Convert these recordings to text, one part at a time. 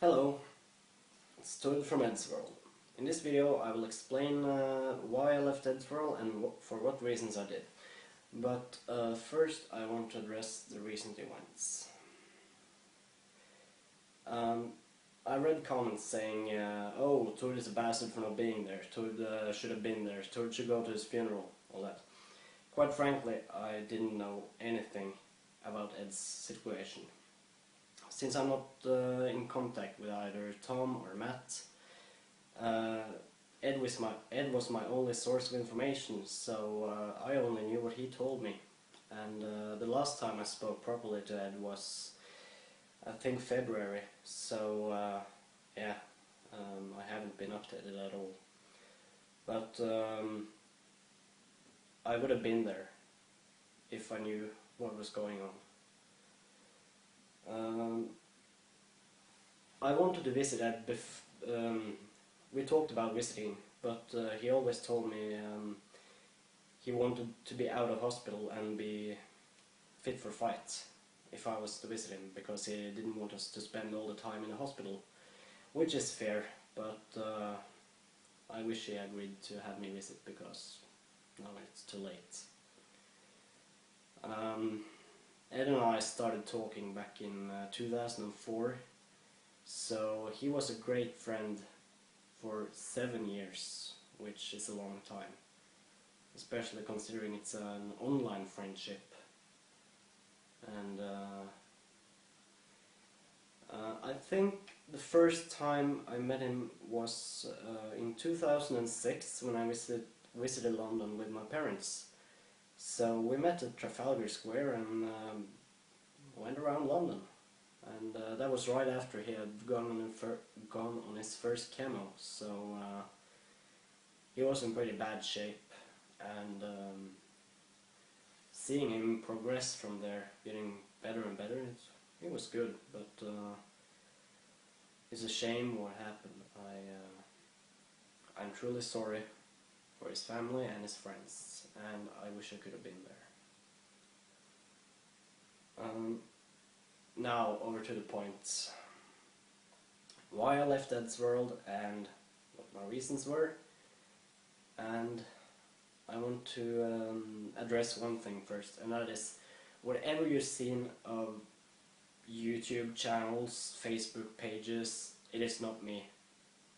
Hello, it's Toad from Eddsworld. In this video I will explain why I left Eddsworld and for what reasons I did. But first I want to address the recent events. I read comments saying, oh, Toad is a bastard for not being there, Toad should have been there, Toad should go to his funeral, all that. Quite frankly, I didn't know anything about Ed's situation. Since I'm not in contact with either Tom or Matt, Edd was my only source of information, so I only knew what he told me. And the last time I spoke properly to Edd was, I think, February, so yeah, I haven't been updated at all. But I would have been there if I knew what was going on. I wanted to visit Edd. We talked about visiting, but he always told me he wanted to be out of hospital and be fit for fight if I was to visit him, because he didn't want us to spend all the time in the hospital, which is fair, but I wish he agreed to have me visit, because now it's too late. Edd and I started talking back in 2004, so he was a great friend for 7 years, which is a long time, especially considering it's an online friendship. And I think the first time I met him was in 2006, when I visited London with my parents. So we met at Trafalgar Square and went around London, and that was right after he had gone on his first chemo, so he was in pretty bad shape, and seeing him progress from there, getting better and better, it was good, but it's a shame what happened. I'm truly sorry for his family and his friends, and I wish I could have been there. Now over to the point. Why I left Eddsworld and what my reasons were, and I want to address one thing first, and that is, whatever you've seen of YouTube channels, Facebook pages, it is not me.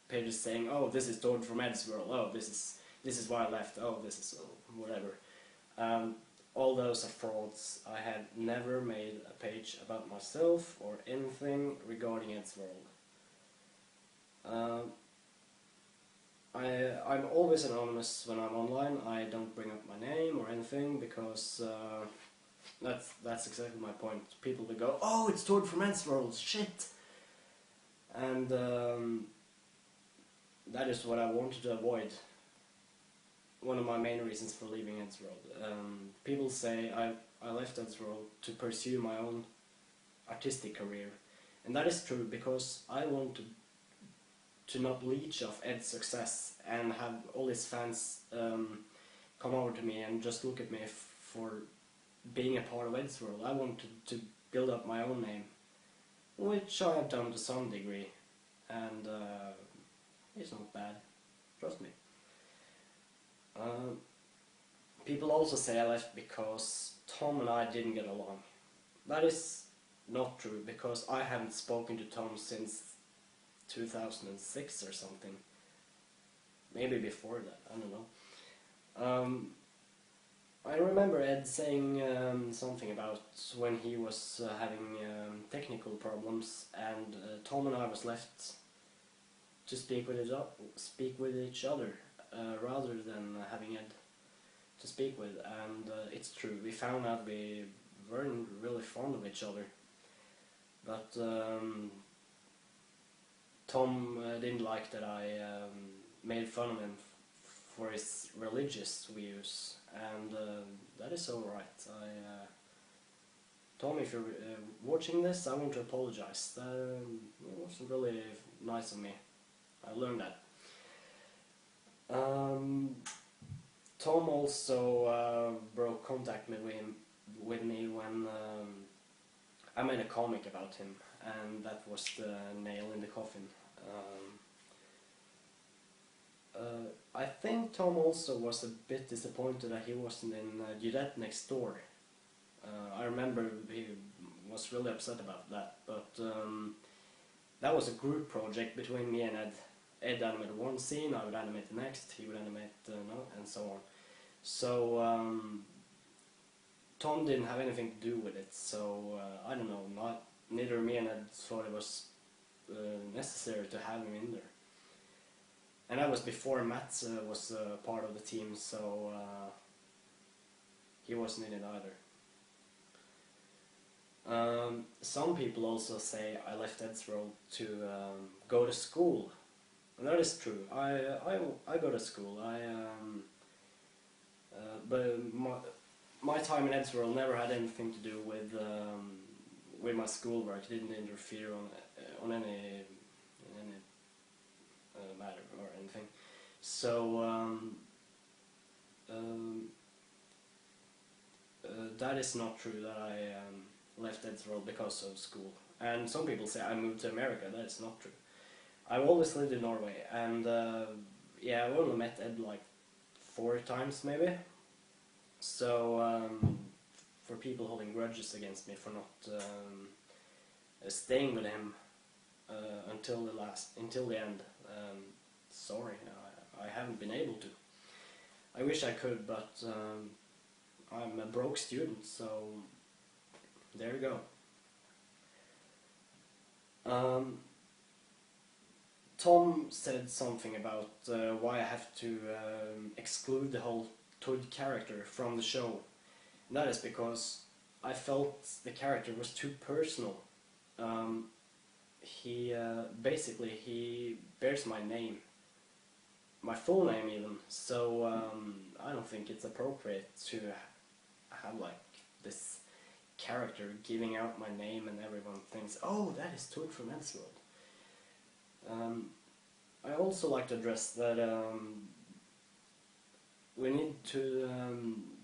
Pages saying, oh, this is Toad from Eddsworld, oh, this is why I left, oh, this is whatever. All those are frauds. I had never made a page about myself or anything regarding Eddsworld. I'm always anonymous when I'm online. I don't bring up my name or anything, because that's exactly my point. People will go, oh, it's Toad from Eddsworld, shit! And that is what I wanted to avoid. One of my main reasons for leaving Eddsworld. People say I left Eddsworld to pursue my own artistic career, and that is true, because I want to not leech off Ed's success and have all his fans come over to me and just look at me for being a part of Eddsworld. I want to build up my own name, which I have done to some degree, and it's not bad, trust me. People also say I left because Tom and I didn't get along. That is not true, because I haven't spoken to Tom since 2006 or something. Maybe before that, I don't know. I remember Edd saying something about when he was having technical problems, and Tom and I was left to speak with each other. Rather than having Edd to speak with, and it's true, we found out we weren't really fond of each other, but Tom didn't like that I made fun of him for his religious views, and that is alright. Tom, if you're watching this, I want to apologize. That wasn't really nice of me. I learned that. Tom also broke contact with me when I made a comic about him, and that was the nail in the coffin. I think Tom also was a bit disappointed that he wasn't in Dudet Next Door. I remember he was really upset about that, but that was a group project between me and Edd. Edd animated one scene, I would animate the next, he would animate and so on. So Tom didn't have anything to do with it, so I don't know, neither me and Edd thought it was necessary to have him in there. And that was before Matt was part of the team, so he wasn't in it either. Some people also say I left Eddsworld to go to school, and that is true. I go to school. But my time in Eddsworld never had anything to do with my schoolwork. It didn't interfere on any matter or anything. So that is not true that I left Eddsworld because of school. And some people say I moved to America. That is not true. I've always lived in Norway, and yeah, I've only met Edd like 4 times maybe. So for people holding grudges against me for not staying with him until the end, sorry, I haven't been able to. I wish I could, but I'm a broke student, so there you go. Tom said something about why I have to exclude the whole Todd character from the show. And that is because I felt the character was too personal. Basically he bears my name, my full name even, so I don't think it's appropriate to have like this character giving out my name and everyone thinks, oh, that is Todd from Eddsworld. I also like to address that we need to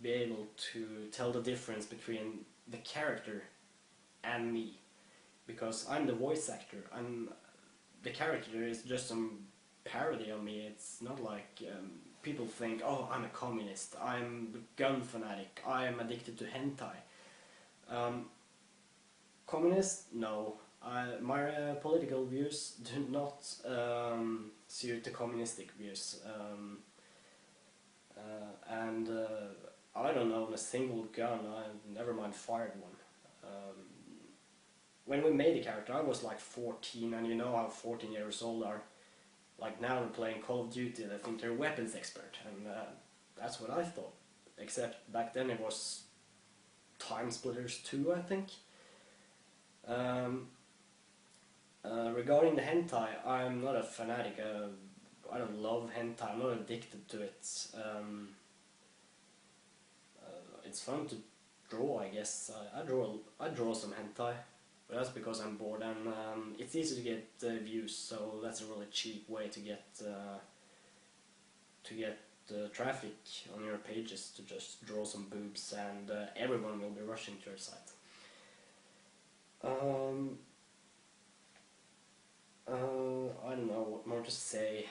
be able to tell the difference between the character and me, because I'm the voice actor. The character is just some parody on me. It's not like people think, oh, I'm a communist, I'm a gun fanatic, I'm addicted to hentai. Communist? No. My political views do not suit the communistic views. And I don't own a single gun. I never mind fired one. When we made the character, I was like 14, and you know how 14 years old are. Like now they're playing Call of Duty, they think they're a weapons expert, and that's what I thought. Except back then it was Time Splitters 2, I think. Regarding the hentai, I'm not a fanatic. I don't love hentai. I'm not addicted to it. It's fun to draw, I guess. I draw some hentai, but that's because I'm bored, and it's easy to get views. So that's a really cheap way to get traffic on your pages, to just draw some boobs, and everyone will be rushing to your site. I don't know what more to say.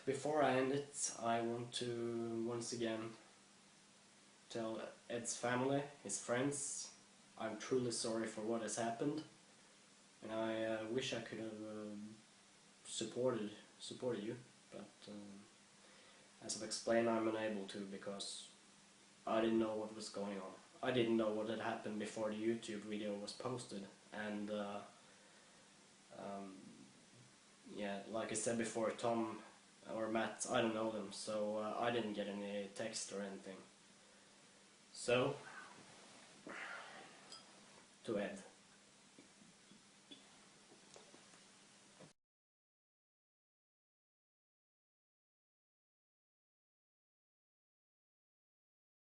Before I end it, I want to once again tell Edd's family, his friends, I'm truly sorry for what has happened, and I wish I could have supported you, but as I've explained, I'm unable to because I didn't know what was going on. I didn't know what had happened before the YouTube video was posted, and yeah, like I said before, Tom or Matt, I don't know them, so I didn't get any text or anything. So, to Edd.